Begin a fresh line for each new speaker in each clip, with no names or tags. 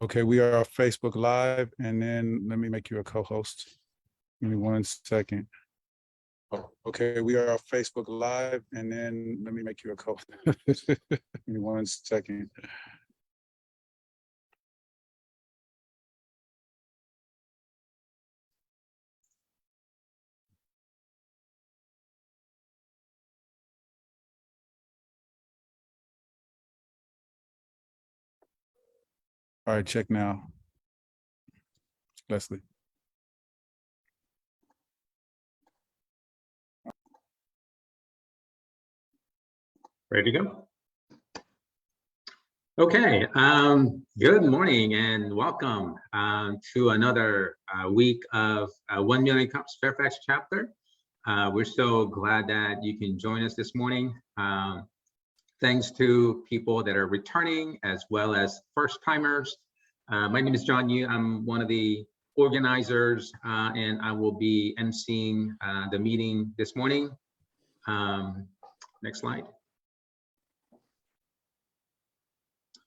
Okay, we are Facebook Live, and then let me make you a co-host. Give me 1 second. Oh, okay, we are Facebook Live, and then let me make you a co-host. Give me 1 second. All right, check now. Leslie.
Ready to go? Okay, good morning and welcome to another week of 1 Million Cups Fairfax chapter. We're so glad that you can join us this morning. Thanks to people that are returning as well as first timers. My name is John Yu. I'm one of the organizers and I will be emceeing the meeting this morning. Next slide.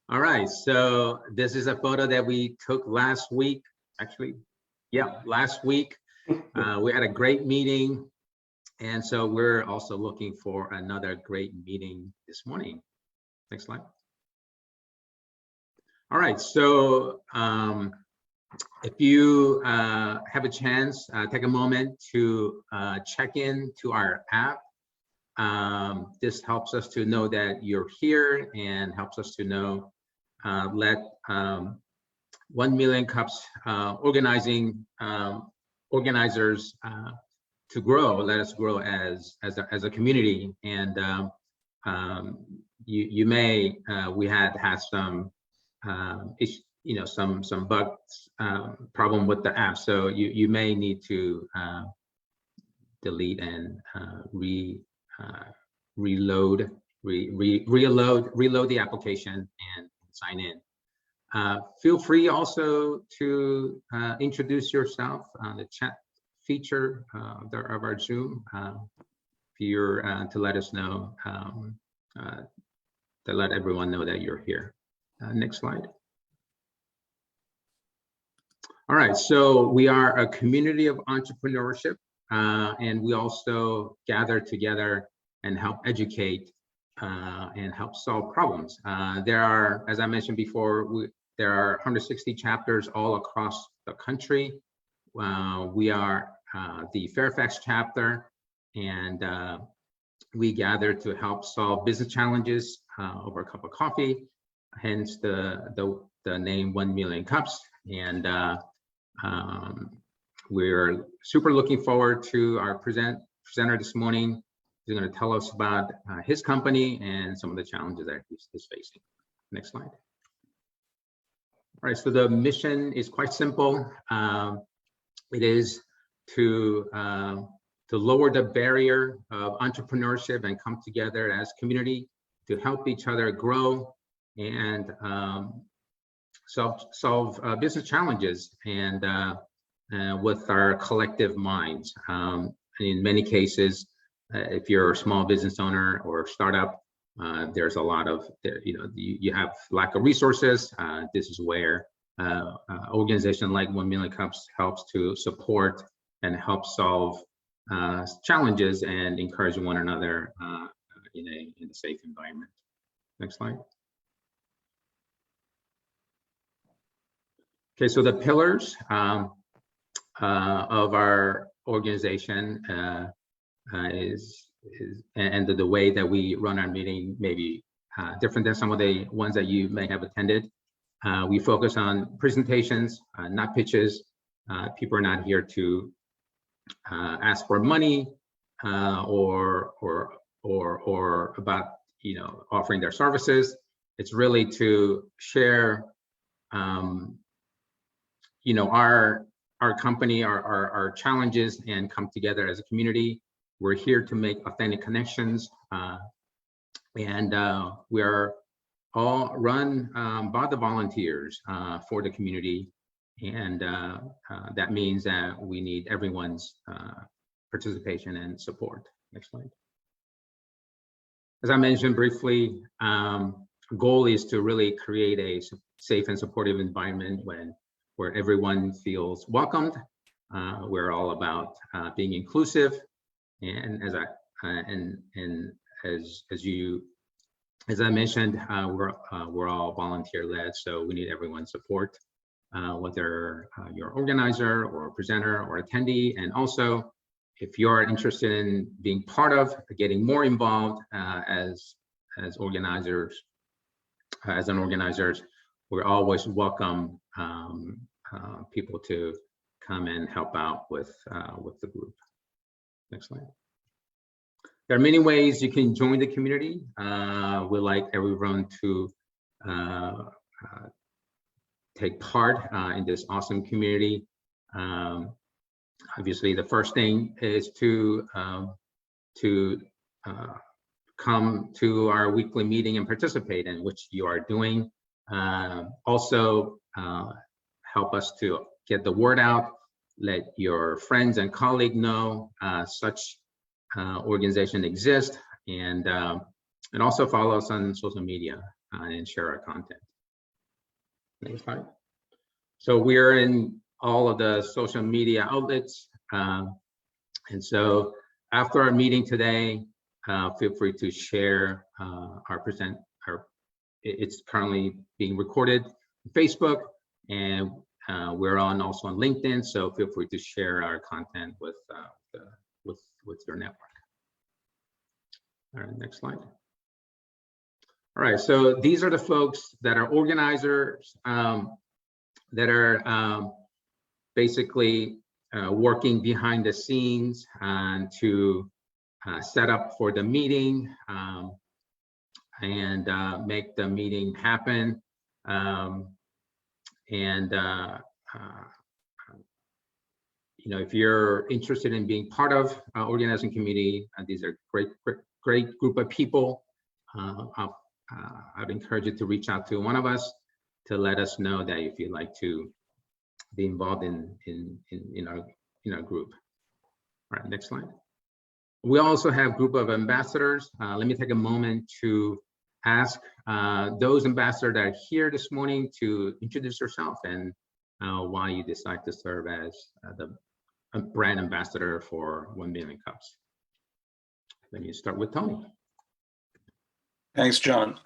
All right, so this is a photo that we took last week. Actually, yeah, last week. We had a great meeting. And so we're also looking for another great meeting this morning. Next slide. All right, so if you have a chance, take a moment to check in to our app. This helps us to know that you're here and helps us to know, let 1 Million Cups organizers to grow. Let us grow as a community. And you may we had some some bugs problem with the app, so you may need to delete and reload the application and sign in. Feel free also to introduce yourself on the chat feature of our Zoom. If you're to let us know, to let everyone know that you're here. Next slide. All right, so we are a community of entrepreneurship, and we also gather together and help educate and help solve problems. There are, as I mentioned before, there are 160 chapters all across the country. We are the Fairfax chapter, and we gather to help solve business challenges over a cup of coffee, hence the name 1 Million Cups. And we're super looking forward to our presenter this morning. He's going to tell us about his company and some of the challenges that he's facing. Next slide. All right, so the mission is quite simple. It is to lower the barrier of entrepreneurship and come together as community to help each other grow and solve business challenges and with our collective minds. In many cases, if you're a small business owner or startup, there's a lot of, you have lack of resources. This is where an organization like 1 Million Cups helps to support and help solve challenges and encourage one another in a safe environment. Next slide. Okay, so the pillars of our organization and the way that we run our meeting may be different than some of the ones that you may have attended. We focus on presentations, not pitches. People are not here to ask for money or about offering their services. It's really to share our company, our challenges, and come together as a community. We're here to make authentic connections, and we are all run by the volunteers for the community, and that means that we need everyone's participation and support. Next slide. As I mentioned briefly, goal is to really create a safe and supportive environment where everyone feels welcomed. We're all about being inclusive, and as I mentioned, we're all volunteer led, so we need everyone's support, whether you're organizer or presenter or attendee, and also if you're interested in being part of getting more involved as organizers. As an organizers, we're always welcome people to come and help out with the group. Next slide. There are many ways you can join the community. We like everyone to take part in this awesome community. Obviously, the first thing is to come to our weekly meeting and participate, in which you are doing. Also, help us to get the word out. Let your friends and colleagues know such organization exists, and also follow us on social media and share our content. Next slide. So we're in all of the social media outlets, and so after our meeting today, feel free to share it's currently being recorded on Facebook, and we're also on LinkedIn, so feel free to share our content with your network. All right, next slide. All right, so these are the folks that are organizers, that are basically working behind the scenes to set up for the meeting and make the meeting happen. You know, if you're interested in being part of organizing community, these are great group of people. I'd encourage you to reach out to one of us to let us know that if you'd like to be involved in our group. All right, next slide. We also have a group of ambassadors. Let me take a moment to ask those ambassadors that are here this morning to introduce yourself and why you decide to serve as the brand ambassador for 1 Million Cups. Let me start with Tony.
Thanks, John.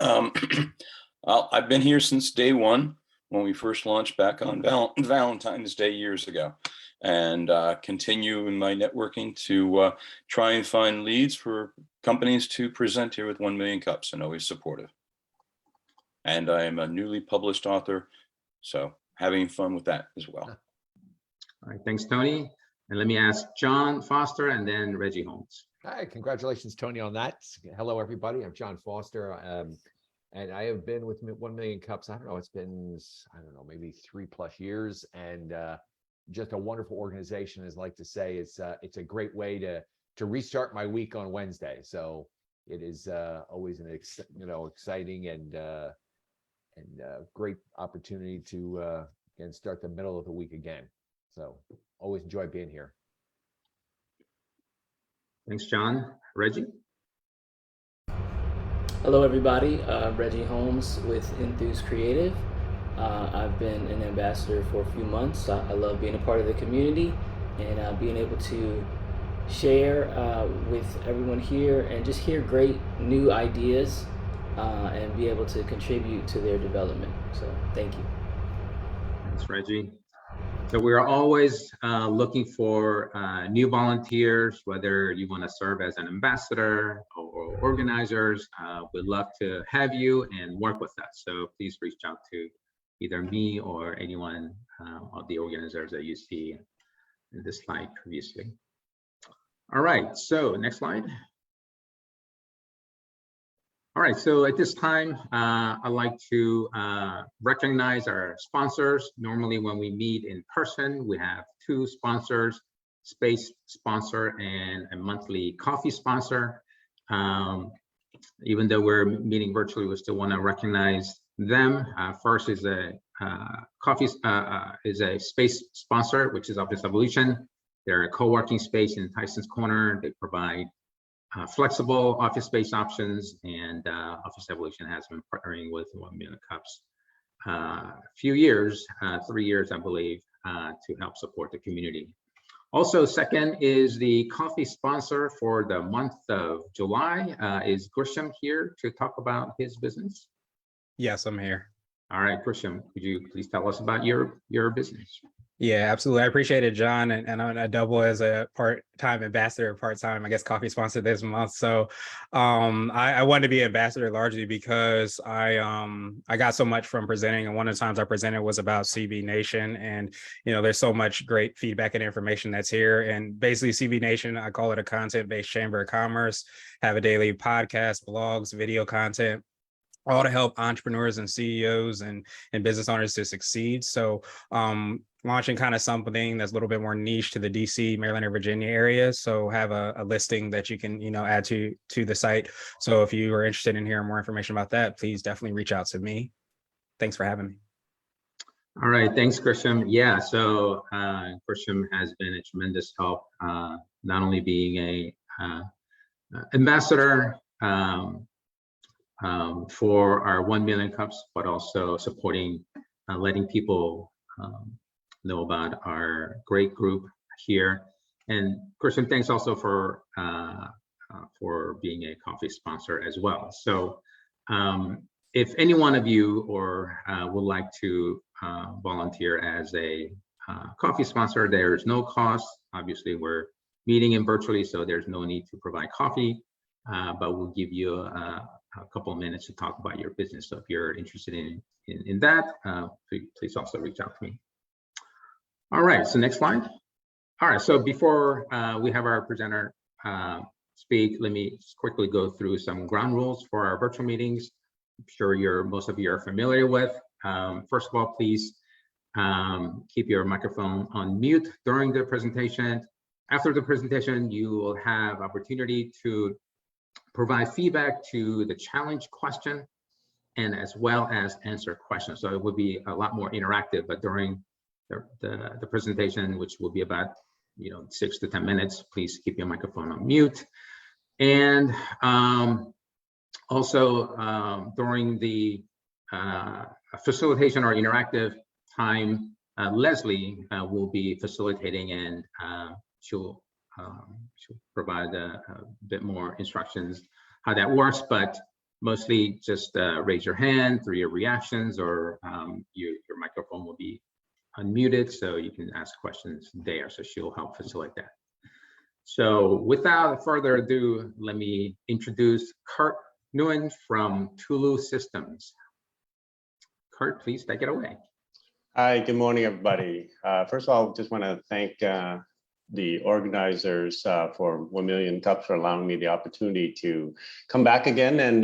I've been here since day one when we first launched back on Valentine's Day years ago, and continue in my networking to try and find leads for companies to present here with 1 Million Cups, and always supportive. And I am a newly published author, so having fun with that as well.
All right, thanks, Tony. And let me ask John Foster and then Reggie Holmes.
Hi, congratulations, Tony, on that. Hello, everybody. I'm John Foster, and I have been with 1 Million Cups. I don't know, it's been, maybe 3+ years, and just a wonderful organization. As I like to say, it's a great way to restart my week on Wednesday. So it is always an exciting and great opportunity to again start the middle of the week again. So always enjoy being here.
Thanks, John. Reggie?
Hello, everybody. Reggie Holmes with Enthuse Creative. I've been an ambassador for a few months. I love being a part of the community and being able to share with everyone here and just hear great new ideas and be able to contribute to their development. So thank you.
Thanks, Reggie. So we're always looking for new volunteers, whether you want to serve as an ambassador or organizers. We'd love to have you and work with us. So please reach out to either me or anyone of the organizers that you see in this slide previously. All right, so next slide. All right, so at this time, I'd like to recognize our sponsors. Normally when we meet in person, we have 2 sponsors, space sponsor and a monthly coffee sponsor. Even though we're meeting virtually, we still want to recognize them. First is a space sponsor, which is Office Evolution. They're a co-working space in Tyson's Corner. They provide flexible office space options, and Office Evolution has been partnering with 1MillionCups a few years, 3 years, I believe, to help support the community. Also, second is the coffee sponsor for the month of July. Is Grisham here to talk about his business?
Yes, I'm here.
All right, Grisham, could you please tell us about your business?
Yeah, absolutely. I appreciate it, John. And I double as a part-time ambassador, part-time, I guess, coffee sponsor this month. So I wanted to be ambassador largely because I got so much from presenting. And one of the times I presented was about CB Nation. And, there's so much great feedback and information that's here. And basically CB Nation, I call it a content-based chamber of commerce, have a daily podcast, blogs, video content, all to help entrepreneurs and CEOs and business owners to succeed. So launching kind of something that's a little bit more niche to the DC, Maryland, or Virginia area. So have a listing that you can, add to the site. So if you are interested in hearing more information about that, please definitely reach out to me. Thanks for having me.
All right, thanks, Grisham. Yeah, so Grisham has been a tremendous help, not only being a ambassador for our 1MillionCups, but also supporting, letting people know about our great group here. And Grisham, thanks also for being a coffee sponsor as well. So if any one of you would like to volunteer as a coffee sponsor, there's no cost. Obviously, we're meeting in virtually, so there's no need to provide coffee, but we'll give you a couple of minutes to talk about your business. So if you're interested in that, please also reach out to me. All right, so next slide. All right, so before we have our presenter speak, let me just quickly go through some ground rules for our virtual meetings. I'm sure most of you are familiar with. First of all, please keep your microphone on mute during the presentation. After the presentation, you will have opportunity to provide feedback to the challenge question and as well as answer questions. So it would be a lot more interactive, but during the presentation, which will be about 6 to 10 minutes, please keep your microphone on mute. And also during the facilitation or interactive time, Leslie will be facilitating, and she'll provide a bit more instructions how that works, but mostly just raise your hand through your reactions, or your microphone will be unmuted so you can ask questions there. So she'll help facilitate that. So without further ado, let me introduce Kurt Nguyen from Tulu Systems. Kurt, please take it away.
Hi, good morning, everybody. First of all, just want to thank the organizers for 1MillionCups for allowing me the opportunity to come back again and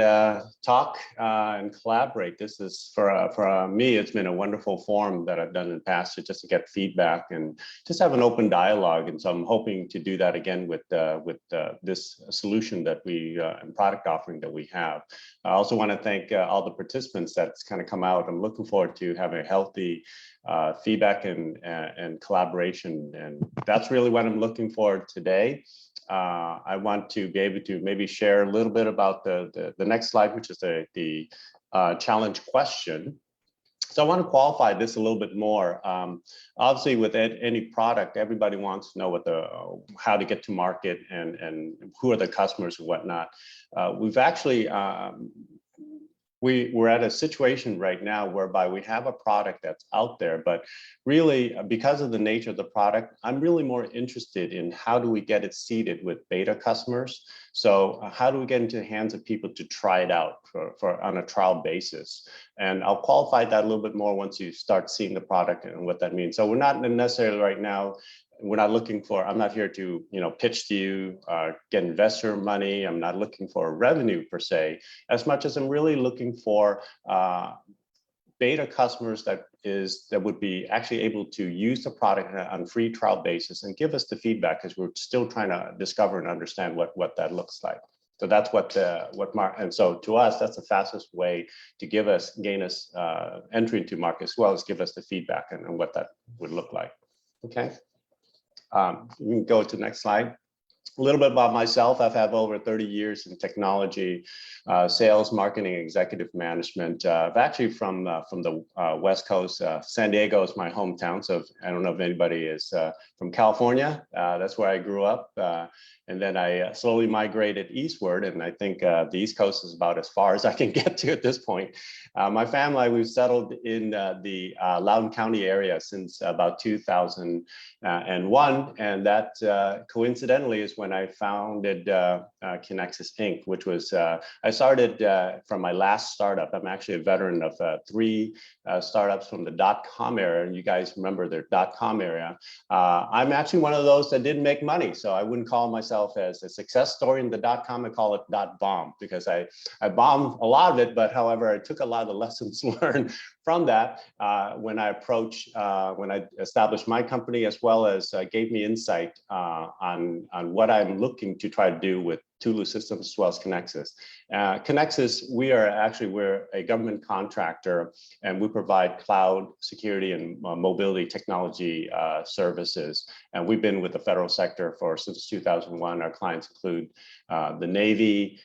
talk and collaborate. This is for me, it's been a wonderful forum that I've done in the past to get feedback and just have an open dialogue. And so I'm hoping to do that again with this solution that and product offering that we have. I also want to thank all the participants that's kind of come out. I'm looking forward to having a healthy feedback and collaboration, and that's really what I'm looking for today. I want to be able to maybe share a little bit about the next slide, which is the challenge question. So I want to qualify this a little bit more. Obviously, with any product, everybody wants to know how to get to market and who are the customers and whatnot. We've actually we're at a situation right now whereby we have a product that's out there, but really because of the nature of the product, I'm really more interested in how do we get it seeded with beta customers. So how do we get into the hands of people to try it out on a trial basis? And I'll qualify that a little bit more once you start seeing the product and what that means. So we're not necessarily right now, we're not looking for, I'm not here to, pitch to you, get investor money. I'm not looking for revenue per se, as much as I'm really looking for beta customers that would be actually able to use the product on a free trial basis and give us the feedback, because we're still trying to discover and understand what that looks like. So that's and so to us, that's the fastest way to gain us entry into market, as well as give us the feedback and what that would look like. Okay. You can go to the next slide. A little bit about myself. I've had over 30 years in technology, sales, marketing, executive management. I've actually from the West Coast. San Diego is my hometown. So I don't know if anybody is from California. That's where I grew up. And then I slowly migrated eastward. And I think the East Coast is about as far as I can get to at this point. My family, we've settled in the Loudoun County area since about 2001. And that coincidentally is when I founded Connexus Inc., which was, I started from my last startup. I'm actually a veteran of 3 startups from the .com era. And you guys remember their .com era. I'm actually one of those that didn't make money. So I wouldn't call myself as a success story in the .com. I call it .bomb because I bombed a lot of it, but however, I took a lot of the lessons learned from that when I established my company, as well as gave me insight on what I'm looking to try to do with Tulu Systems as well as Connexus. Connexus, we're a government contractor, and we provide cloud security and mobility technology services. And we've been with the federal sector since 2001. Our clients include the Navy,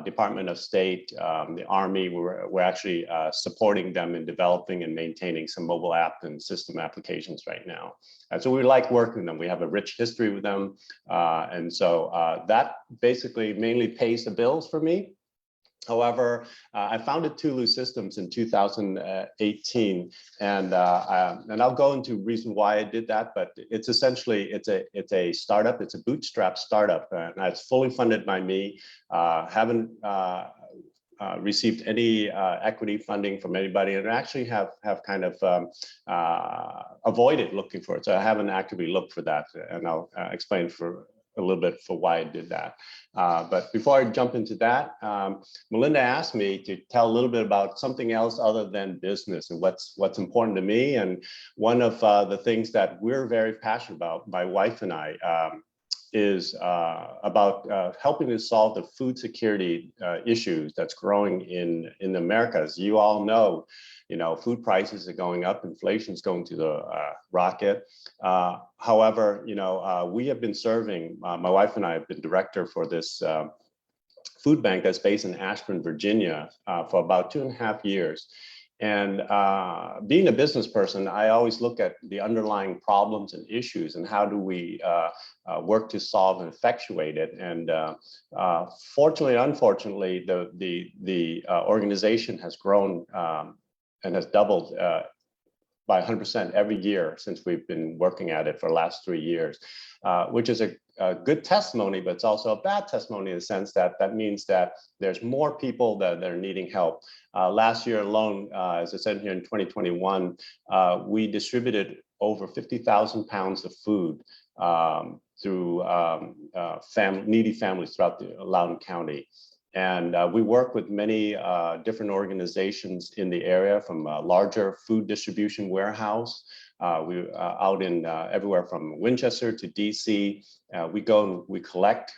Department of State, the Army. We're actually supporting them in developing and maintaining some mobile app and system applications right now. So we like working with them. We have a rich history with them. And so that basically mainly pays the bills for me. However, I founded Tulu Systems in 2018, and I'll go into reason why I did that. But it's essentially it's a startup. It's a bootstrap startup, and it's fully funded by me. Haven't received any equity funding from anybody, and actually have kind of avoided looking for it. So I haven't actively looked for that, and I'll explain for a little bit for why I did that. But before I jump into that, Melinda asked me to tell a little bit about something else other than business and what's important to me. And one of the things that we're very passionate about, my wife and I, is about helping to solve the food security issues that's growing in America. As you all know, food prices are going up, inflation is going to the rocket. However, we have been serving, my wife and I have been director for this food bank that's based in Ashburn, Virginia, for about 2.5 years. And being a business person, I always look at the underlying problems and issues and how do we work to solve and effectuate it. And fortunately, unfortunately, the organization has grown and has doubled by 100% every year since we've been working at it for the last 3 years, which is a good testimony, but it's also a bad testimony in the sense that that means that there's more people that are needing help. Last year alone, as I said here in 2021, we distributed over 50,000 pounds of food through needy families throughout the Loudoun County. And we work with many different organizations in the area, from a larger food distribution warehouse. We out in everywhere from Winchester to DC. We go and we collect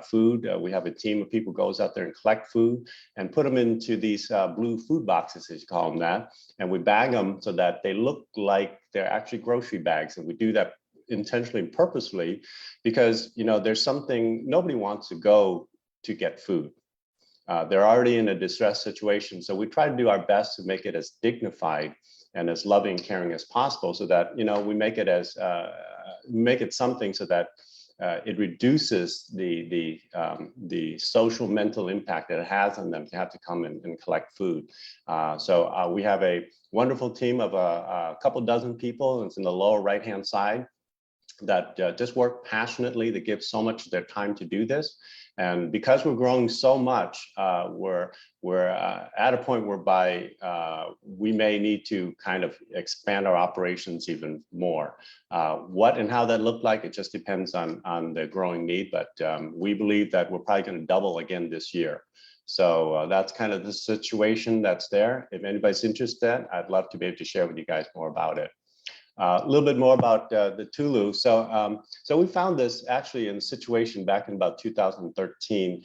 food. We have a team of people who goes out there and collect food and put them into these blue food boxes, as you call them that. And we bag them so that they look like they're actually grocery bags. And we do that intentionally and purposely because, there's something, nobody wants to go to get food. They're already in a distressed situation. So we try to do our best to make it as dignified and as loving, caring as possible, so that we make it as something so that it reduces the social mental impact that it has on them to have to come and collect food. So we have a wonderful team of a couple dozen people. It's in the lower right-hand side that just work passionately, that give so much of their time to do this. And because we're growing so much, we're at a point whereby we may need to kind of expand our operations even more. What and how that looked like, it just depends on the growing need. But we believe that we're probably going to double again this year. So that's kind of the situation that's there. If anybody's interested, I'd love to be able to share with you guys more about it. A little bit more about the Tulu. So we found this actually in a situation back in about 2013.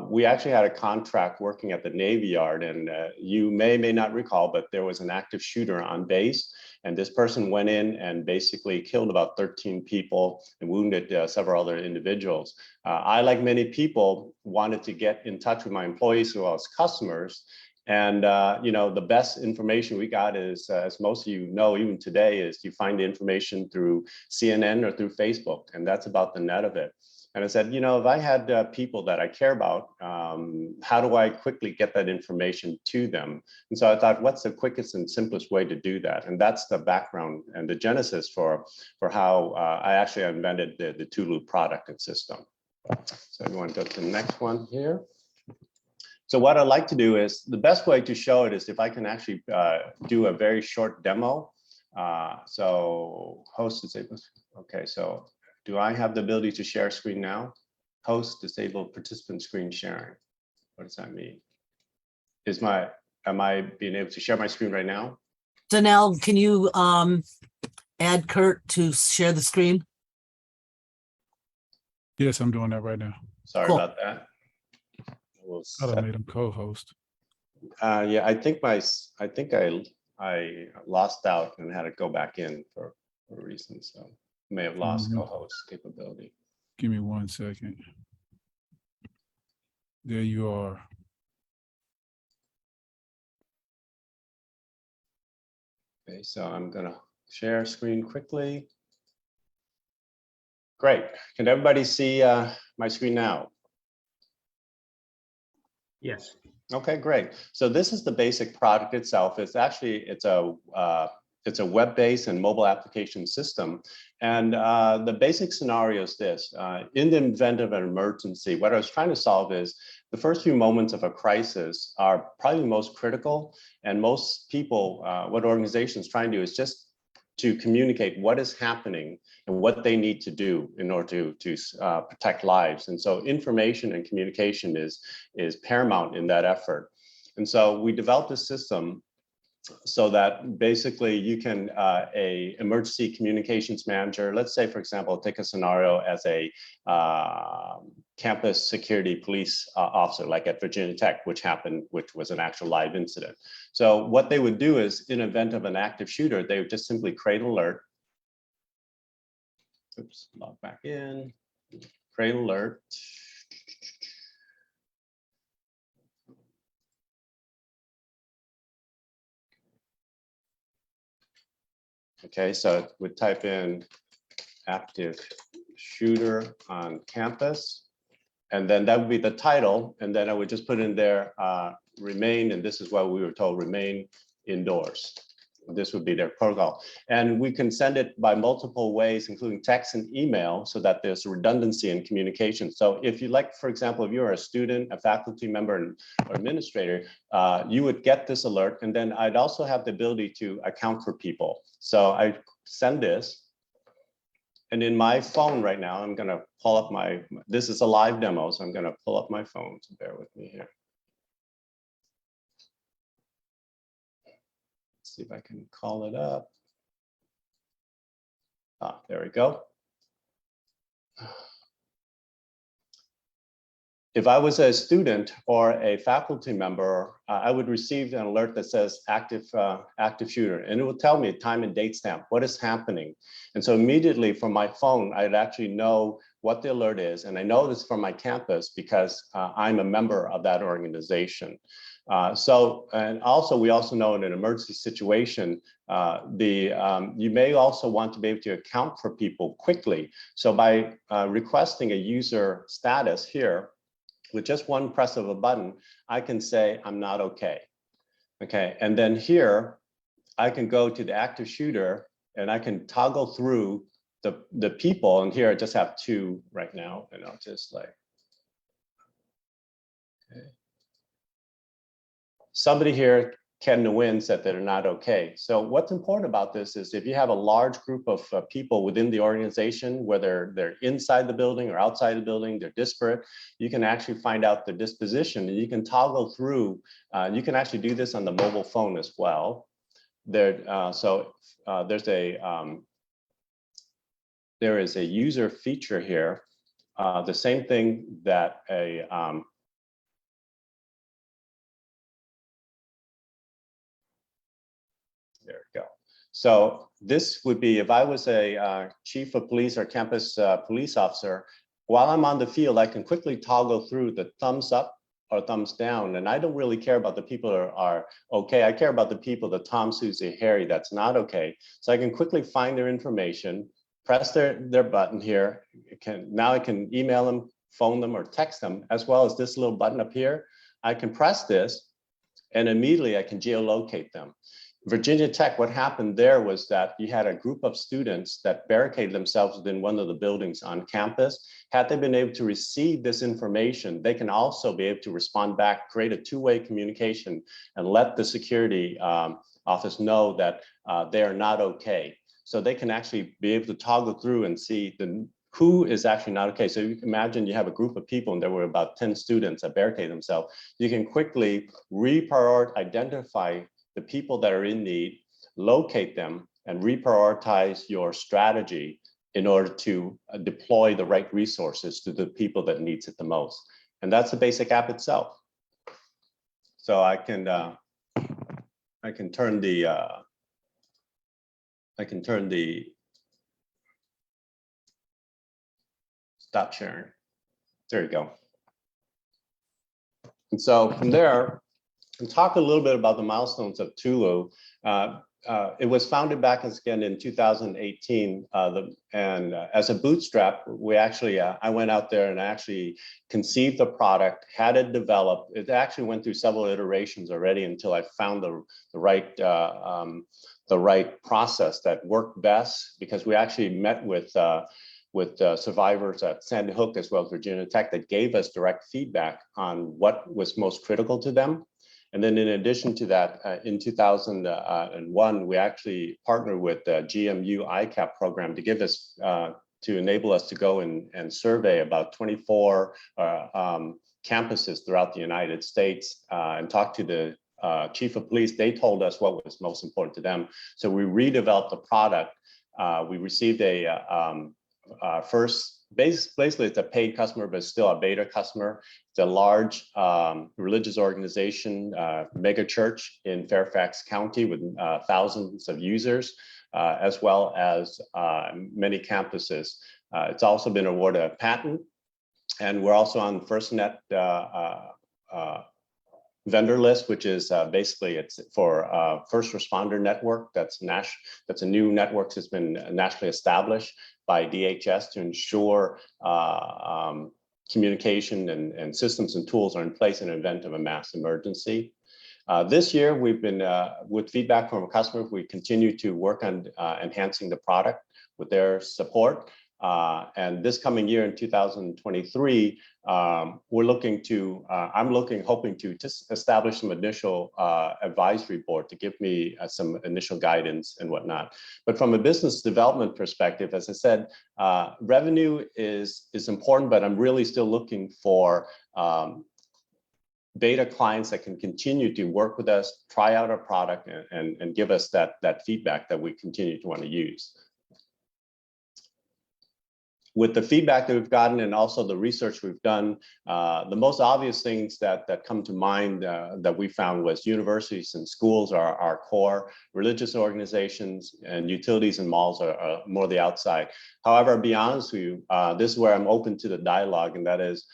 We actually had a contract working at the Navy Yard, and you may not recall, but there was an active shooter on base. And this person went in and basically killed about 13 people and wounded several other individuals. I, like many people, wanted to get in touch with my employees who are customers. And you know, the best information we got is, as most of you know, even today, is you find the information through CNN or through Facebook, and that's about the net of it. And I said, you know, if I had people that I care about, how do I quickly get that information to them? And so I thought, what's the quickest and simplest way to do that? And that's the background and the genesis for how I actually invented the Tulu product and system. So you want to go to the next one here. So what I'd like to do is, the best way to show it is if I can actually do a very short demo. So host disabled. Okay, so do I have the ability to share screen now? Host disabled participant screen sharing. What does that mean? Am I being able to share my screen right now?
Danelle, can you add Kurt to share the screen?
Yes, I'm doing that right now.
Sorry
Cool.
about that. We'll
I
set-
made him co-host.
yeah, I think I lost out and had to go back in for a reason. So may have lost
Mhm.
co-host capability.
Give me 1 second. There you are.
Okay, so I'm gonna share screen quickly. Great. Can everybody see my screen now?
Yes.
Okay, great. So this is the basic product itself. It's actually, it's a web-based and mobile application system. And the basic scenario is this. In the event of an emergency, what I was trying to solve is the first few moments of a crisis are probably the most critical. And most people, what organizations try and do is just to communicate what is happening and what they need to do in order to protect lives. And so information and communication is paramount in that effort. And so we developed a system so that basically you can, a emergency communications manager, let's say, for example, take a scenario as a campus security police officer, like at Virginia Tech, which was an actual live incident. So what they would do is, in event of an active shooter, they would just simply create an alert. Oops, log back in, create an alert. Okay, so it would type in active shooter on campus, and then that would be the title, and then I would just put in there remain, and this is what we were told, remain indoors. This would be their protocol. And we can send it by multiple ways, including text and email, so that there's redundancy in communication. So if you like, for example, if you're a student, a faculty member, or administrator, you would get this alert. And then I'd also have the ability to account for people. So I send this. And in my phone right now, I'm going to pull up this is a live demo, so I'm going to pull up my phone. So bear with me here. See if I can call it up. There we go. If I was a student or a faculty member, I would receive an alert that says active shooter, and it will tell me a time and date stamp, what is happening. And so immediately from my phone, I'd actually know what the alert is. And I know this from my campus because I'm a member of that organization. And also, we also know in an emergency situation, you may also want to be able to account for people quickly. So by requesting a user status here, with just one press of a button, I can say, I'm not okay. Okay, and then here, I can go to the active shooter and I can toggle through the people. And here I just have two right now, and I'll just like, okay. Somebody here, Ken Nguyen, said that they're not okay. So what's important about this is if you have a large group of people within the organization, whether they're inside the building or outside the building, they're disparate, you can actually find out the disposition, and you can toggle through. You can actually do this on the mobile phone as well. There is a user feature here, the same thing that there we go. So this would be if I was a chief of police or campus police officer, while I'm on the field, I can quickly toggle through the thumbs up or thumbs down. And I don't really care about the people that are okay. I care about the people, the Tom, Susie, Harry, that's not okay. So I can quickly find their information, press their button here. Now I can email them, phone them, or text them, as well as this little button up here. I can press this and immediately I can geolocate them. Virginia Tech, what happened there was that you had a group of students that barricaded themselves within one of the buildings on campus. Had they been able to receive this information, they can also be able to respond back, create a two-way communication, and let the security office know that they are not okay. So they can actually be able to toggle through and see who is actually not okay. So you can imagine you have a group of people and there were about 10 students that barricade themselves. You can quickly identify the people that are in need, locate them, and reprioritize your strategy in order to deploy the right resources to the people that needs it the most. And that's the basic app itself. So I can turn the stop sharing. There you go. And so from there, and talk a little bit about the milestones of Tulu. It was founded back again in 2018, and as a bootstrap, we actually, I went out there and actually conceived the product, had it developed. It actually went through several iterations already until I found the right process that worked best, because we actually met with survivors at Sandy Hook as well as Virginia Tech that gave us direct feedback on what was most critical to them. And then in addition to that, in 2001, we actually partnered with the GMU ICAP program to give us, to enable us to go and survey about 24 campuses throughout the United States and talk to the chief of police. They told us what was most important to them. So we redeveloped the product. We received a basically it's a paid customer, but still a beta customer. It's a large religious organization, mega church in Fairfax County with thousands of users, as well as many campuses. It's also been awarded a patent, and we're also on the FirstNet vendor list, which is basically it's for first responder network. That's a new network that's been nationally established by DHS to ensure communication and systems and tools are in place in the event of a mass emergency. This year, we've been, with feedback from customers, we continue to work on enhancing the product with their support. And this coming year in 2023, we're looking to, hoping to just establish some initial advisory board to give me some initial guidance and whatnot. But from a business development perspective, as I said, revenue is important, but I'm really still looking for beta clients that can continue to work with us, try out our product, and give us that feedback that we continue to want to use. With the feedback that we've gotten and also the research we've done, the most obvious things that come to mind that we found was universities and schools are our core, religious organizations and utilities and malls are more the outside. However, I'll be honest with you, this is where I'm open to the dialogue, and that is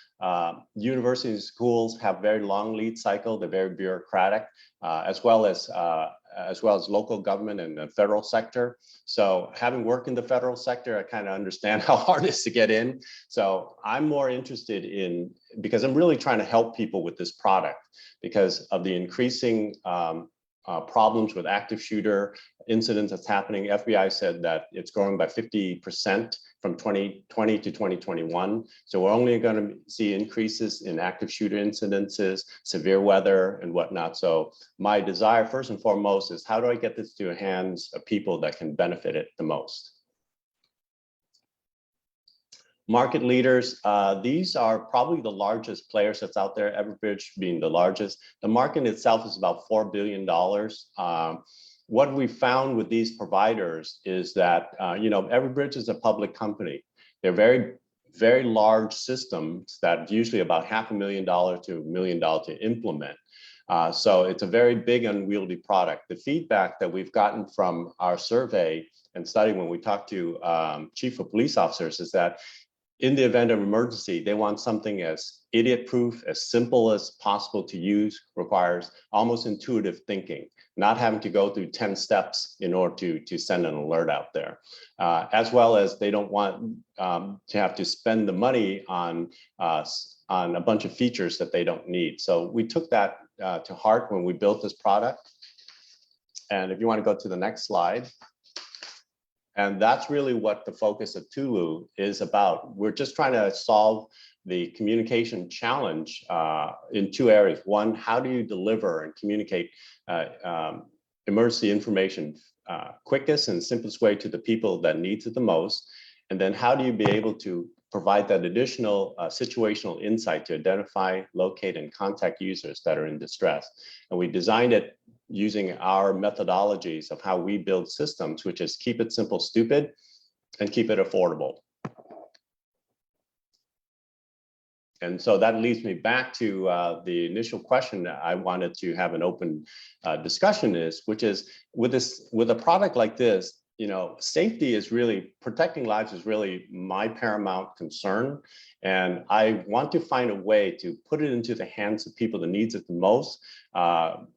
universities and schools have very long lead cycle, they're very bureaucratic, as well as local government and the federal sector. So having worked in the federal sector, I kind of understand how hard it is to get in. So I'm more interested in, because I'm really trying to help people with this product because of the increasing problems with active shooter incidents that's happening. FBI said that it's growing by 50% from 2020 to 2021. So we're only going to see increases in active shooter incidences, severe weather and whatnot. So my desire first and foremost is how do I get this to the hands of people that can benefit it the most? Market leaders, these are probably the largest players that's out there, Everbridge being the largest. The market itself is about $4 billion. What we found with these providers is that, Everbridge is a public company. They're very very large systems that usually about $500,000 to $1 million to implement. So it's a very big, unwieldy product. The feedback that we've gotten from our survey and study when we talk to chief of police officers is that in the event of emergency, they want something as idiot-proof, as simple as possible to use, requires almost intuitive thinking, not having to go through 10 steps in order to send an alert out there. As well as they don't want to have to spend the money on a bunch of features that they don't need. So we took that to heart when we built this product. And if you want to go to the next slide. And that's really what the focus of Tulu is about. We're just trying to solve the communication challenge in two areas. One, how do you deliver and communicate emergency information quickest and simplest way to the people that needs it the most? And then how do you be able to provide that additional situational insight to identify, locate, and contact users that are in distress? And we designed it using our methodologies of how we build systems, which is keep it simple, stupid, and keep it affordable. And so that leads me back to the initial question that I wanted to have an open discussion which is with a product like this, you know, safety is really, protecting lives is really my paramount concern. And I want to find a way to put it into the hands of people that needs it the most,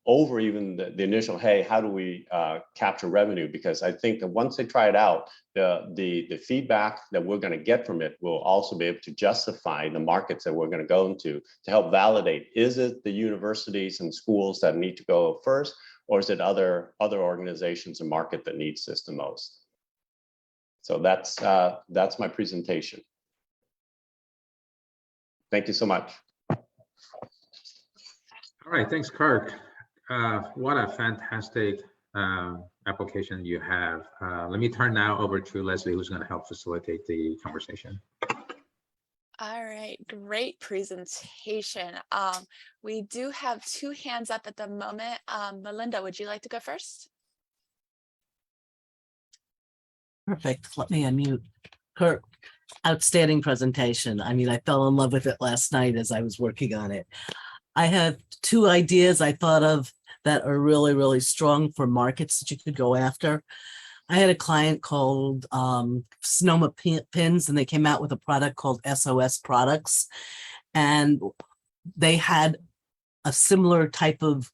over even the initial, hey, how do we capture revenue? Because I think that once they try it out, the feedback that we're going to get from it will also be able to justify the markets that we're going to go into to help validate, is it the universities and schools that need to go first? Or is it other organizations and market that needs this the most? So that's my presentation. Thank you so much.
All right, thanks, Kirk. What a fantastic application you have. Let me turn now over to Leslie, who's going to help facilitate the conversation.
All right, great presentation. We do have two hands up at the moment. Melinda, would you like to go first?
Perfect. Let me unmute. Kurt, outstanding presentation. I mean, I fell in love with it last night as I was working on it. I have two ideas I thought of that are really, really strong for markets that you could go after. I had a client called Sonoma Pins, and they came out with a product called SOS Products. And they had a similar type of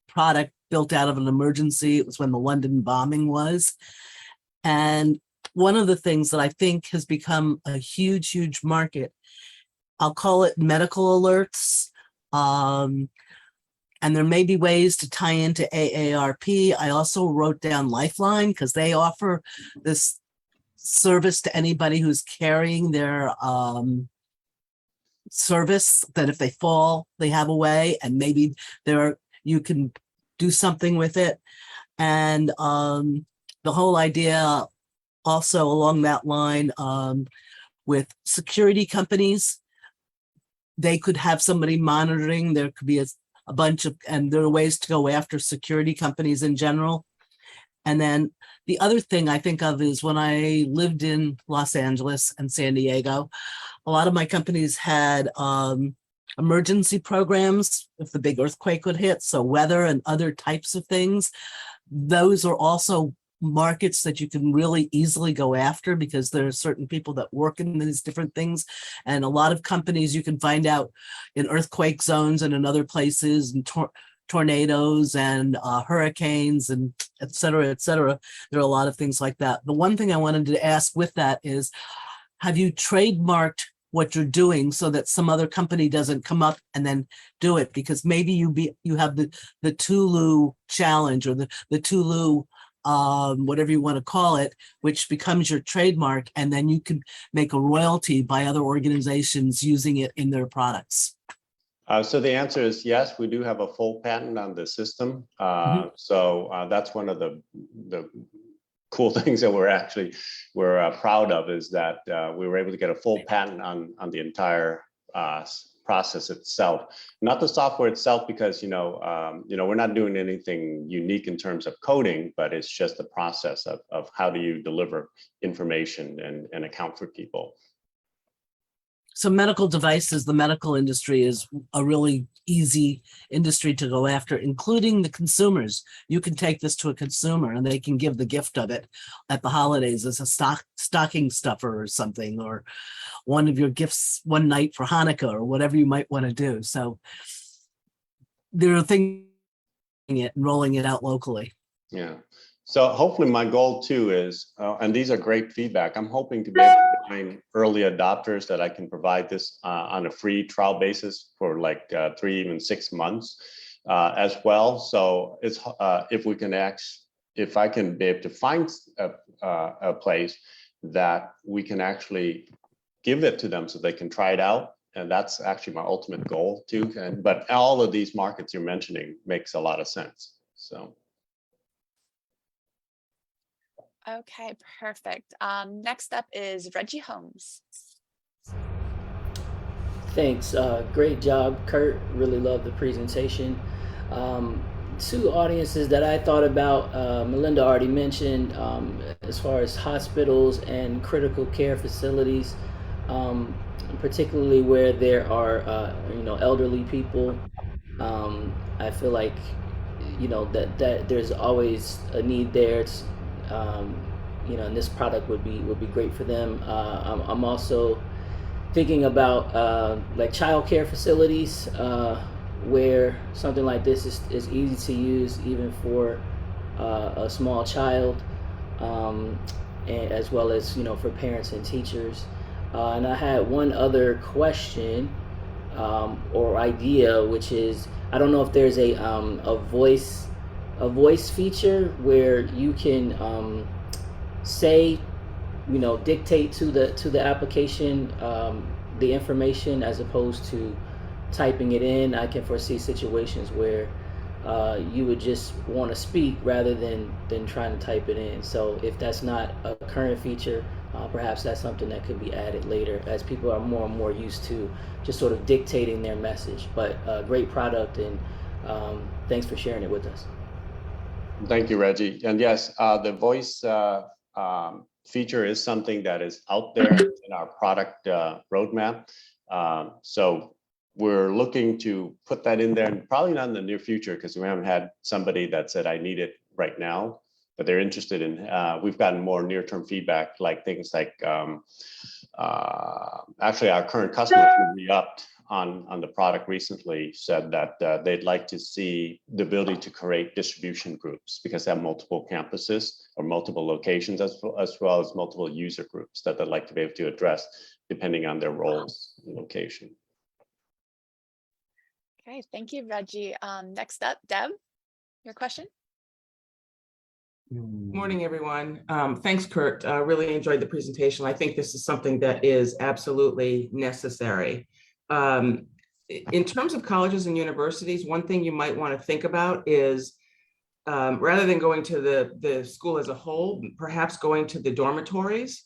product built out of an emergency. It was when the London bombing was. And one of the things that I think has become a huge, huge market, I'll call it medical alerts. And there may be ways to tie into AARP. I also wrote down Lifeline because they offer this service to anybody who's carrying their service, that if they fall, they have a way, and maybe you can do something with it. And the whole idea also along that line with security companies, they could have somebody monitoring. There could be a bunch of, and there are ways to go after security companies in general. And then the other thing I think of is when I lived in Los Angeles and San Diego, a lot of my companies had emergency programs if the big earthquake would hit. So weather and other types of things. Those are also markets that you can really easily go after because there are certain people that work in these different things. And a lot of companies you can find out in earthquake zones and in other places, and tornadoes and hurricanes and et cetera, et cetera. There are a lot of things like that. The one thing I wanted to ask with that is, have you trademarked what you're doing so that some other company doesn't come up and then do it? Because maybe you have the Tulu challenge or the Tulu whatever you want to call it, which becomes your trademark, and then you can make a royalty by other organizations using it in their products.
So the answer is yes, we do have a full patent on the system. So that's one of the cool things that we're proud of, is that we were able to get a full patent on the entire process itself, not the software itself, because we're not doing anything unique in terms of coding, but it's just the process of how do you deliver information and account for people.
So medical devices, the medical industry is a really easy industry to go after, including the consumers. You can take this to a consumer and they can give the gift of it at the holidays as a stocking stuffer or something, or one of your gifts one night for Hanukkah or whatever you might want to do. So there are things it and rolling it out locally.
Yeah. So hopefully my goal too is, and these are great feedback, I'm hoping to be able to find early adopters that I can provide this on a free trial basis for like 3, even 6 months as well. So it's if I can be able to find a place that we can actually give it to them so they can try it out. And that's actually my ultimate goal too. But all of these markets you're mentioning makes a lot of sense. So.
Okay, perfect. Next up is Reggie Holmes.
Thanks. Great job, Kurt. Really love the presentation. Two audiences that I thought about, Melinda already mentioned, as far as hospitals and critical care facilities, particularly where there are, elderly people. I feel like, that there's always a need there. It's, and this product would be great for them. I'm also thinking about like childcare facilities where something like this is easy to use even for a small child, and as well as for parents and teachers. And I had one other question or idea, which is, I don't know if there's a voice feature where you can say, dictate to the application the information as opposed to typing it in. I can foresee situations where you would just want to speak rather than trying to type it in. So if that's not a current feature, perhaps that's something that could be added later as people are more and more used to just sort of dictating their message. But great product, and thanks for sharing it with us.
Thank you, Reggie. And yes, the voice feature is something that is out there in our product roadmap. So we're looking to put that in there, and probably not in the near future because we haven't had somebody that said, I need it right now, but they're interested in, we've gotten more near-term feedback, like things like, actually our current customers who re-upped on the product recently said that they'd like to see the ability to create distribution groups because they have multiple campuses or multiple locations, as well as multiple user groups that they'd like to be able to address depending on their roles and location.
Okay, thank you, Reggie. Next up, Deb, your question?
Morning, everyone. Thanks, Kurt. Really enjoyed the presentation. I think this is something that is absolutely necessary. In terms of colleges and universities, one thing you might want to think about is rather than going to the school as a whole, perhaps going to the dormitories.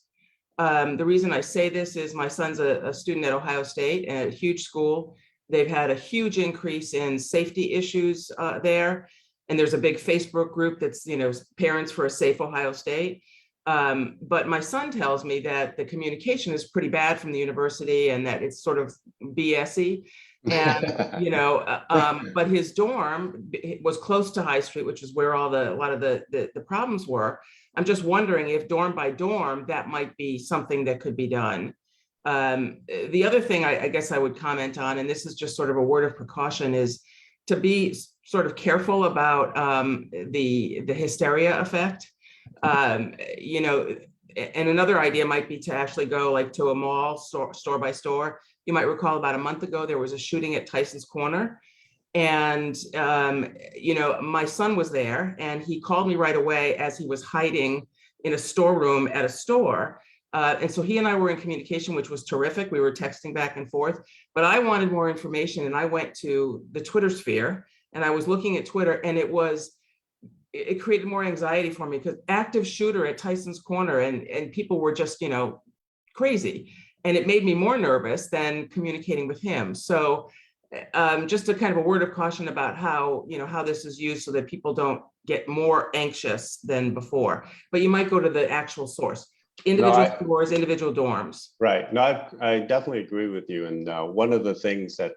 The reason I say this is my son's a student at Ohio State, a huge school. They've had a huge increase in safety issues there. And there's a big Facebook group that's, Parents for a Safe Ohio State. But my son tells me that the communication is pretty bad from the university and that it's sort of BS-y. And, but his dorm was close to High Street, which is where a lot of the problems were. I'm just wondering if dorm by dorm, that might be something that could be done. The other thing I guess I would comment on, and this is just sort of a word of precaution, is to be sort of careful about the hysteria effect. And another idea might be to actually go like to a mall, store by store. You might recall about a month ago, there was a shooting at Tyson's Corner. And, my son was there and he called me right away as he was hiding in a storeroom at a store. And so he and I were in communication, which was terrific. We were texting back and forth, but I wanted more information. And I went to the Twitter sphere and I was looking at Twitter, and it created more anxiety for me because active shooter at Tyson's Corner, and people were just, crazy. And it made me more nervous than communicating with him. So just a kind of a word of caution about how this is used so that people don't get more anxious than before, but you might go to the actual source. individual stores, individual dorms.
Right. No, I definitely agree with you. And one of the things that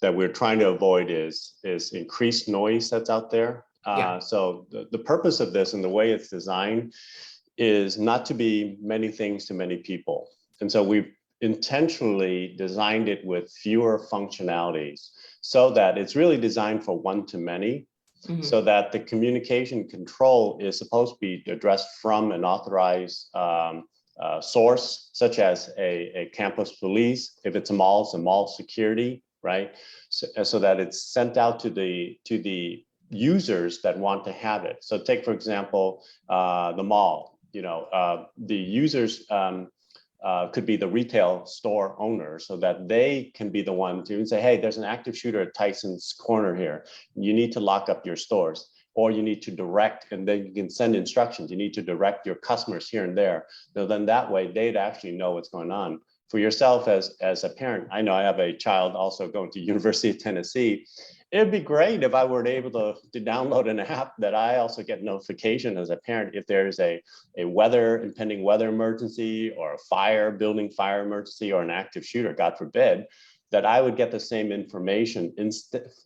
we're trying to avoid is increased noise that's out there. So the purpose of this and the way it's designed is not to be many things to many people. And so we've intentionally designed it with fewer functionalities so that it's really designed for one-to-many. So that the communication control is supposed to be addressed from an authorized source, such as a campus police. If it's a mall security, right? So that it's sent out to the users that want to have it. So take, for example, the mall. The users could be the retail store owner, so that they can be the one to say, hey, there's an active shooter at Tyson's Corner here. You need to lock up your stores, or you need to direct, and then you can send instructions. You need to direct your customers here and there. So then that way they'd actually know what's going on. For yourself as a parent, I know I have a child also going to University of Tennessee. It'd be great if I were able to download an app that I also get notification as a parent if there's a impending weather emergency, or a building fire emergency, or an active shooter, God forbid, that I would get the same information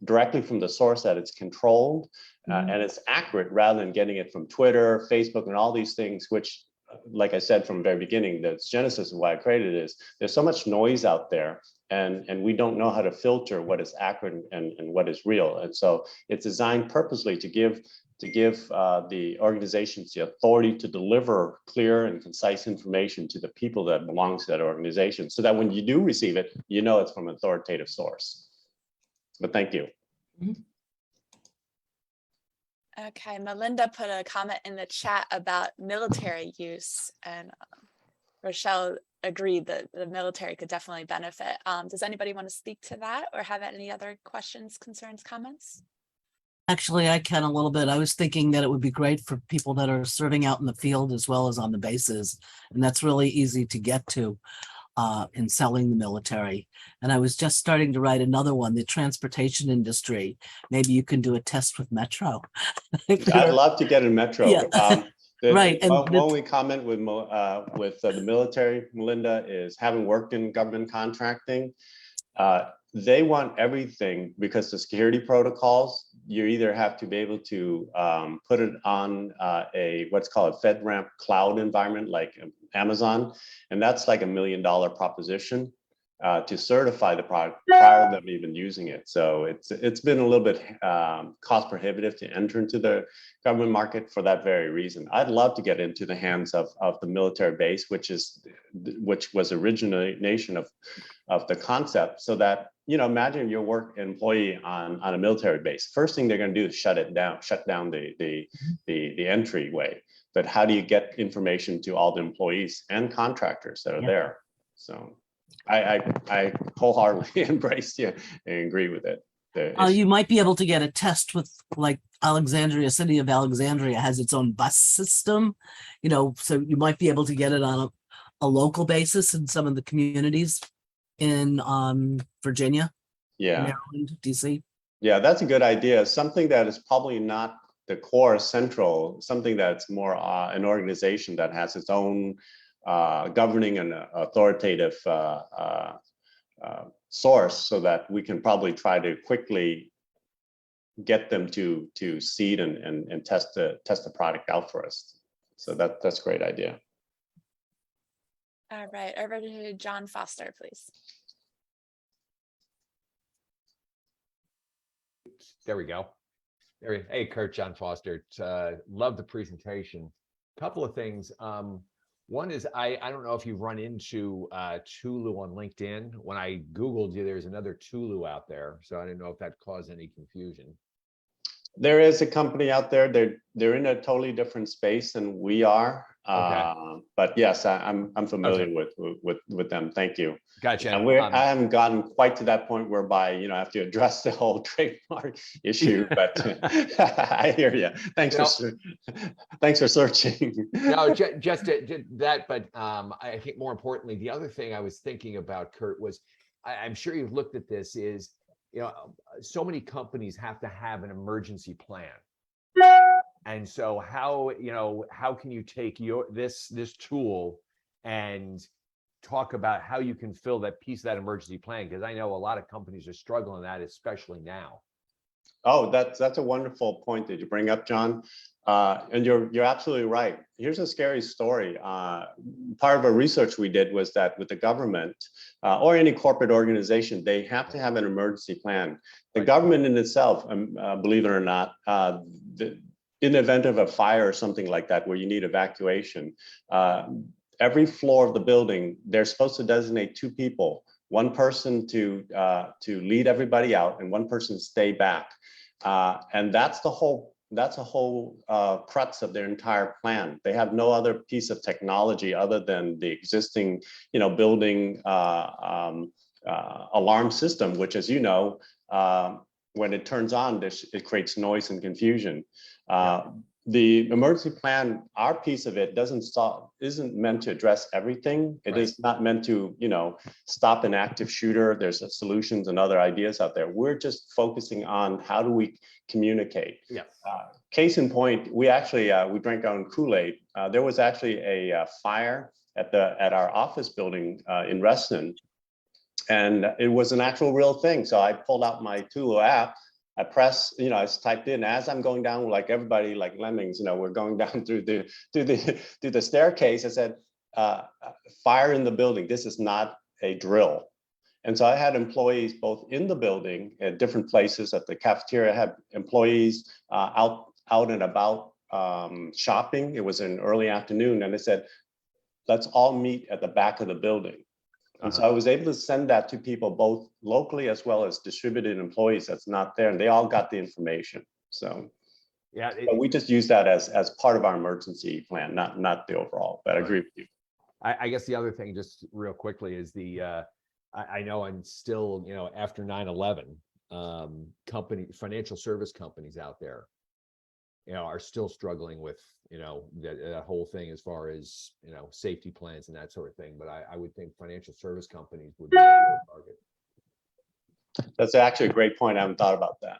directly from the source, that it's controlled and it's accurate, rather than getting it from Twitter, Facebook, and all these things, which, like I said from the very beginning, the genesis of why I created it is there's so much noise out there, and we don't know how to filter what is accurate and what is real. And so it's designed purposely to give the organizations the authority to deliver clear and concise information to the people that belong to that organization, so that when you do receive it, you know it's from an authoritative source. But thank you.
Okay, Melinda put a comment in the chat about military use, and Rochelle agreed that the military could definitely benefit. Does anybody want to speak to that, or have any other questions, concerns, comments?
Actually, I can a little bit. I was thinking that it would be great for people that are serving out in the field as well as on the bases. And that's really easy to get to in selling the military. And I was just starting to write another one, the transportation industry. Maybe you can do a test with Metro.
I'd love to get in Metro.
Yeah. Right. And
my only comment with the military, Melinda, is having worked in government contracting, they want everything, because the security protocols, you either have to be able to put it on what's called a FedRAMP cloud environment like Amazon, and that's like $1 million proposition to certify the product prior to them even using it. So it's been a little bit cost prohibitive to enter into the government market for that very reason. I'd love to get into the hands of the military base, which was origination of the concept, so that, imagine your work employee on a military base. First thing they're going to do is shut down the entryway. But how do you get information to all the employees and contractors that are there? So I wholeheartedly embrace you and agree with it.
You might be able to get a test with, like, City of Alexandria has its own bus system, so you might be able to get it on a local basis in some of the communities in Virginia, Maryland, DC.
Yeah, that's a good idea. Something that is probably not the core central, something that's more an organization that has its own governing and authoritative source, so that we can probably try to quickly get them to seed and test the product out for us. So that's a great idea.
All right, over to John Foster, please.
There we go. Hey, Kurt, John Foster. Love the presentation. Couple of things. One is I don't know if you've run into Tulu on LinkedIn. When I Googled you, there's another Tulu out there. So I didn't know if that caused any confusion.
There is a company out there. They're in a totally different space than we are.
Okay.
But yes, I'm familiar with them. Thank you.
Gotcha.
And I haven't gotten quite to that point whereby I have to address the whole trademark issue. But I hear you. Thanks for searching.
No, just that. But I think more importantly, the other thing I was thinking about, Kurt, was I'm sure you've looked at this. Is so many companies have to have an emergency plan. And so how, how can you take this tool and talk about how you can fill that piece of that emergency plan? Because I know a lot of companies are struggling with that, especially now.
Oh, that's a wonderful point that you bring up, John. And you're absolutely right. Here's a scary story. Part of our research we did was that with the government or any corporate organization, they have to have an emergency plan. The government in itself, believe it or not, in the event of a fire or something like that, where you need evacuation, every floor of the building, they're supposed to designate 2 people, one person to lead everybody out and one person to stay back. And that's a whole crux of their entire plan. They have no other piece of technology other than the existing, building alarm system, which, as you know, when it turns on, it creates noise and confusion. The emergency plan, our piece of it isn't meant to address everything. It is not meant to, stop an active shooter. There's solutions and other ideas out there. We're just focusing on how do we communicate. Case in point, we actually we drank our own Kool-Aid. There was actually a fire at our office building in Reston, and it was an actual real thing. So I pulled out my Tulu app. I press, I typed in as I'm going down, like everybody, like lemmings, we're going down through the staircase. I said, fire in the building. This is not a drill. And so I had employees both in the building at different places at the cafeteria. I had employees out and about shopping. It was an early afternoon, and I said, let's all meet at the back of the building. And so I was able to send that to people both locally as well as distributed employees that's not there, and they all got the information. So but we just use that as part of our emergency plan, not the overall. But I agree with you.
I guess the other thing, just real quickly, is I know I'm still, after 9/11, financial service companies out there, are still struggling with, that whole thing as far as, safety plans and that sort of thing. But I would think financial service companies would be a target.
That's actually a great point. I haven't thought about that.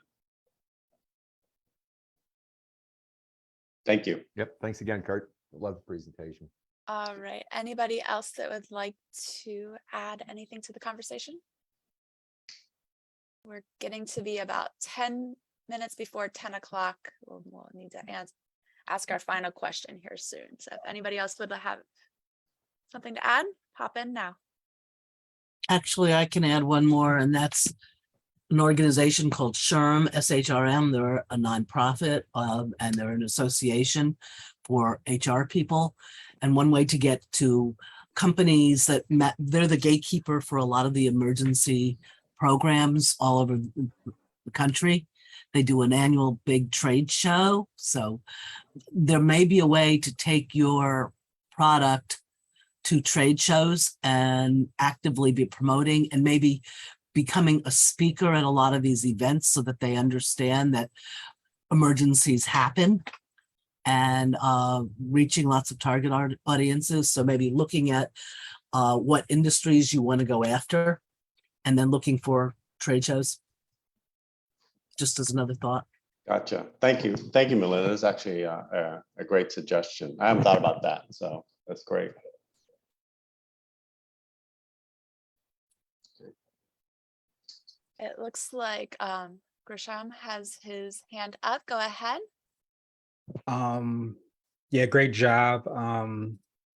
Thank you.
Yep. Thanks again, Kurt. Love the presentation.
All right. Anybody else that would like to add anything to the conversation? We're getting to be about 10 minutes before 10 o'clock. We'll need to ask our final question here soon. So if anybody else would have something to add, pop in now.
Actually, I can add one more, and that's an organization called SHRM, SHRM. They're a nonprofit, and they're an association for HR people. And one way to get to companies they're the gatekeeper for a lot of the emergency programs all over the country. They do an annual big trade show. So there may be a way to take your product to trade shows and actively be promoting and maybe becoming a speaker at a lot of these events so that they understand that emergencies happen, and reaching lots of target audiences. So maybe looking at what industries you want to go after and then looking for trade shows. Just as another thought.
Gotcha. Thank you. Thank you, Melinda. That's actually a great suggestion. I haven't thought about that. So that's great.
It looks like Grisham has his hand up. Go ahead.
Yeah, great job.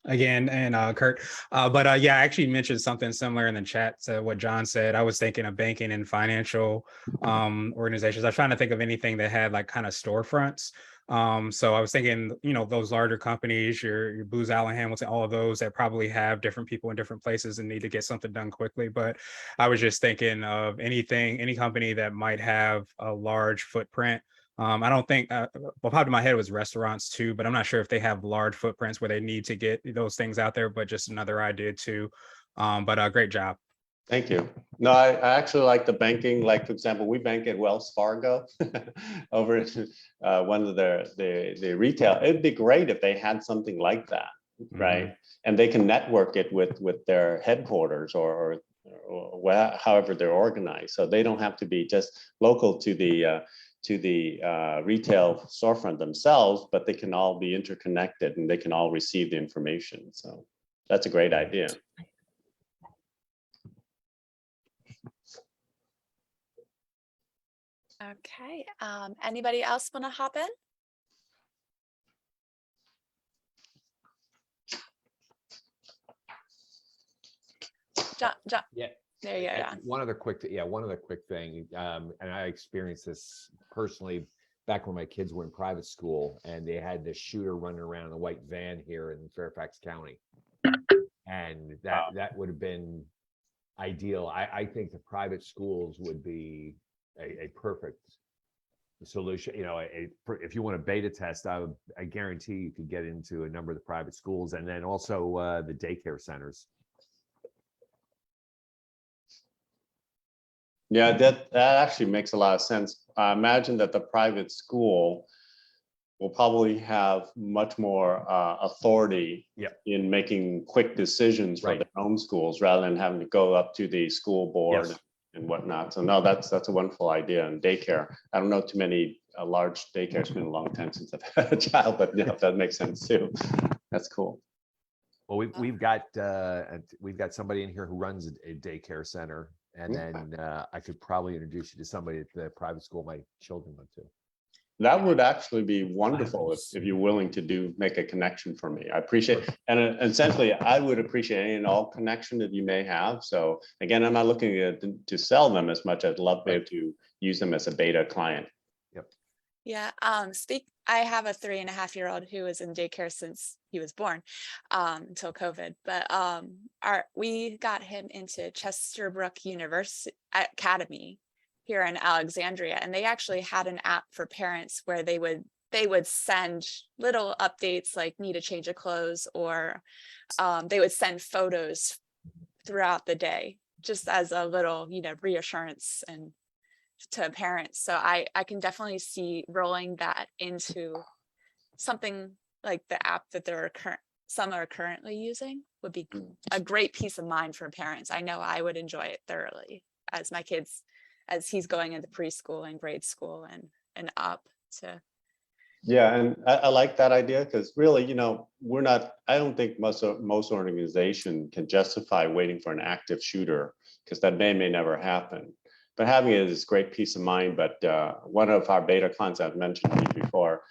Again, and Kurt, but yeah, I actually mentioned something similar in the chat to what John said. I was thinking of banking and financial organizations. I was trying to think of anything that had like kind of storefronts. So I was thinking, those larger companies, your Booz Allen Hamilton, all of those that probably have different people in different places and need to get something done quickly. But I was just thinking of any company that might have a large footprint. I don't think, what popped in my head was restaurants too, but I'm not sure if they have large footprints where they need to get those things out there, but just another idea too. But great job.
Thank you. No, I actually like the banking. Like, for example, we bank at Wells Fargo over one of the retail. It'd be great if they had something like that, right? And they can network it with their headquarters or however they're organized. So they don't have to be just local to the retail storefront themselves, but they can all be interconnected and they can all receive the information. So that's a great idea.
Okay, anybody else want to hop in? John,
Yeah.
there you go.
One other quick thing. And I experienced this personally back when my kids were in private school and they had this shooter running around in a white van here in Fairfax County. And that would have been ideal. I think the private schools would be a perfect solution. You know, if you want a beta test, I guarantee you could get into a number of the private schools and then also the daycare centers.
Yeah, that actually makes a lot of sense. I imagine that the private school will probably have much more authority in making quick decisions for their own schools rather than having to go up to the school board and whatnot. So no, that's a wonderful idea. And daycare, I don't know too many large daycares. It's been a long time since I've had a child, but yeah, that makes sense too. That's cool.
Well, we've got somebody in here who runs a daycare center, and then I could probably introduce you to somebody at the private school my children went to.
That would actually be wonderful if you're willing to make a connection for me. I appreciate, and essentially I would appreciate any and all connection that you may have. So again, I'm not looking to sell them as much. I'd love to use them as a beta client.
Yeah, I have a 3.5-year-old who was in daycare since he was born, until COVID. But we got him into Chesterbrook University Academy here in Alexandria, and they actually had an app for parents where they would send little updates like need a change of clothes, or they would send photos throughout the day just as a little, reassurance and to parents. So I can definitely see rolling that into something like the app that some are currently using would be a great peace of mind for parents. I know I would enjoy it thoroughly as he's going into preschool and grade school and up to.
Yeah, and I like that idea because really, I don't think most organization can justify waiting for an active shooter because that may never happen. But having it is great peace of mind. But one of our beta clients I've mentioned to you before,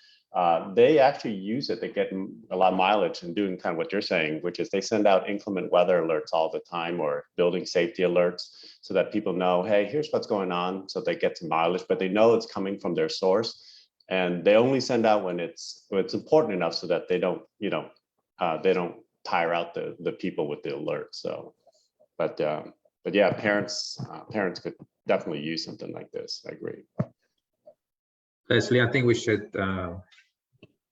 they actually use it. They get a lot of mileage and doing kind of what you're saying, which is they send out inclement weather alerts all the time or building safety alerts so that people know, hey, here's what's going on. So they get some mileage, but they know it's coming from their source. And they only send out when it's important enough so that they don't, they don't tire out the people with the alert. So, but yeah, parents could definitely use something like this. I agree.
Leslie, I think we should,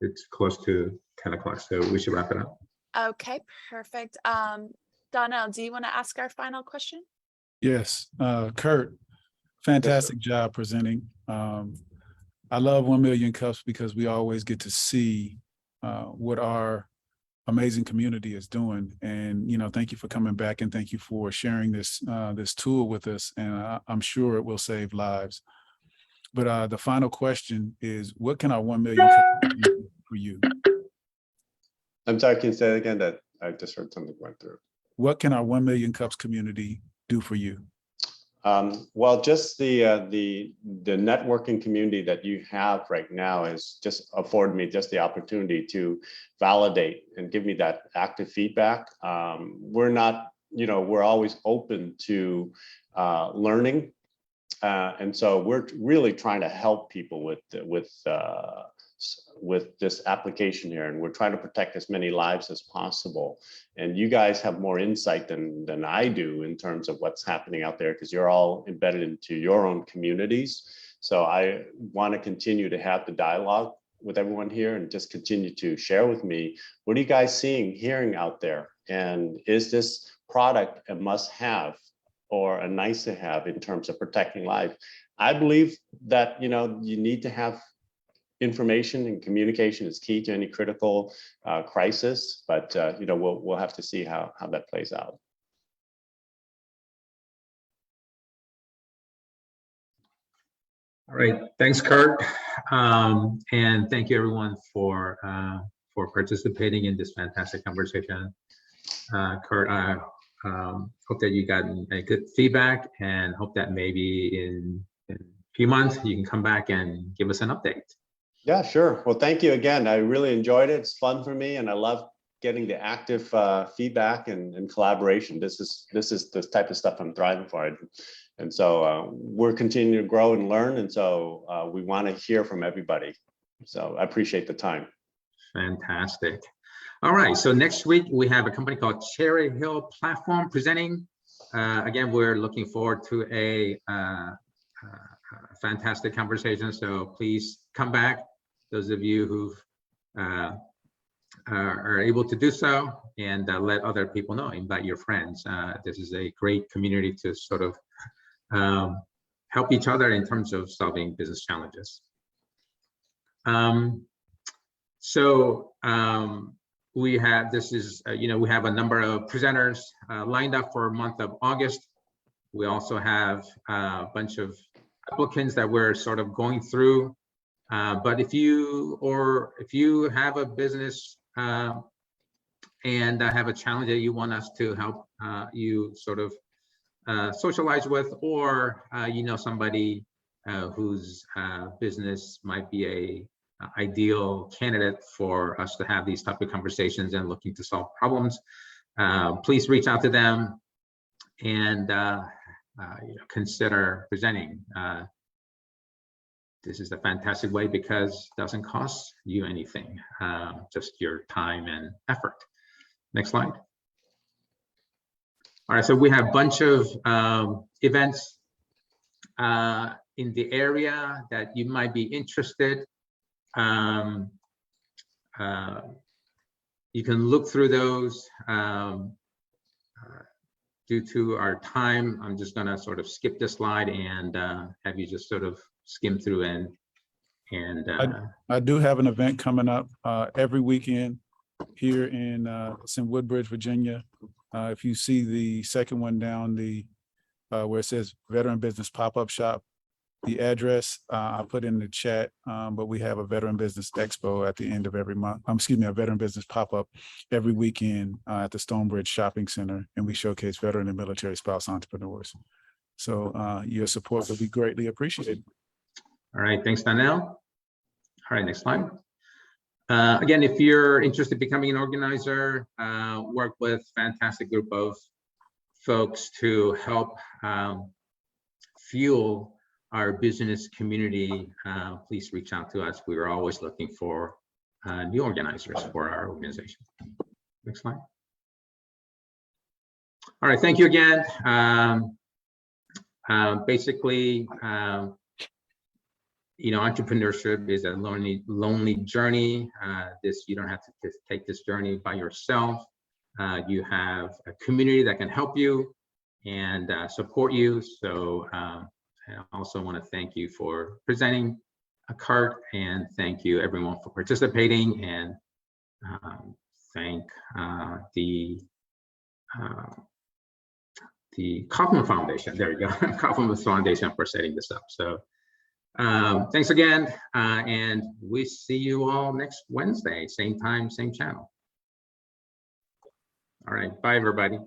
it's close to 10 o'clock, so we should wrap it up.
Okay, perfect. Donnell, do you want to ask our final question?
Yes, Kurt, fantastic job presenting. I love 1 Million Cups because we always get to see what our amazing community is doing. And, thank you for coming back and thank you for sharing this tool with us. And I'm sure it will save lives. But the final question is, what can our 1 Million Cups do for you?
I'm sorry, can you say it again? That I just heard something went through.
What can our 1 Million Cups community do for you?
Well, just the networking community that you have right now has just afforded me just the opportunity to validate and give me that active feedback. We're not, we're always open to learning. And so we're really trying to help people with this application here, and we're trying to protect as many lives as possible. And you guys have more insight than I do in terms of what's happening out there because you're all embedded into your own communities. So I want to continue to have the dialogue with everyone here and just continue to share with me, what are you guys seeing, hearing out there? And is this product a must-have or a nice-to-have in terms of protecting life? I believe that, you need to have information, and communication is key to any critical crisis, but we'll have to see how that plays out.
All right, thanks, Kurt. And thank you everyone for participating in this fantastic conversation. Kurt, I hope that you got a good feedback and hope that maybe in a few months you can come back and give us an update.
Yeah, sure. Well, thank you again. I really enjoyed it. It's fun for me, and I love getting the active feedback and collaboration. This is the type of stuff I'm thriving for. And so we're continuing to grow and learn. And so we want to hear from everybody. So I appreciate the time.
Fantastic. All right, so next week we have a company called Cherry Hill Platform presenting. Again, we're looking forward to a fantastic conversation. So please come back. Those of you who are able to do so, and let other people know, invite your friends. This is a great community to sort of help each other in terms of solving business challenges. We have, we have a number of presenters lined up for month of August. We also have a bunch of applicants that we're sort of going through. But if you have a business and have a challenge that you want us to help you sort of socialize with, or you know somebody whose business might be a ideal candidate for us to have these type of conversations and looking to solve problems, please reach out to them and consider presenting. This is a fantastic way because it doesn't cost you anything, just your time and effort. Next slide. All right, so we have a bunch of events in the area that you might be interested. You can look through those. Due to our time, I'm just gonna sort of skip this slide and have you just sort of skim through and
I do have an event coming up every weekend here in it's in Woodbridge, Virginia. If you see the second one down, the where it says Veteran Business Pop-Up Shop, the address I put in the chat, but we have a Veteran Business Expo at the end of every month. Excuse me, a Veteran Business Pop-Up every weekend at the Stonebridge Shopping Center, and we showcase veteran and military spouse entrepreneurs. So your support would be greatly appreciated.
All right, thanks, Donnell. All right, next slide. Again, if you're interested in becoming an organizer, work with a fantastic group of folks to help fuel our business community, please reach out to us. We are always looking for new organizers for our organization. Next slide. All right, thank you again. Basically, entrepreneurship is a lonely journey. You don't have to take this journey by yourself. You have a community that can help you and support you. So I also want to thank you for presenting, Kurt, and thank you everyone for participating, and thank the Kaufman Foundation. There you go, Kaufman Foundation for setting this up. So thanks again, and we see you all next Wednesday, same time, same channel. All right, bye everybody.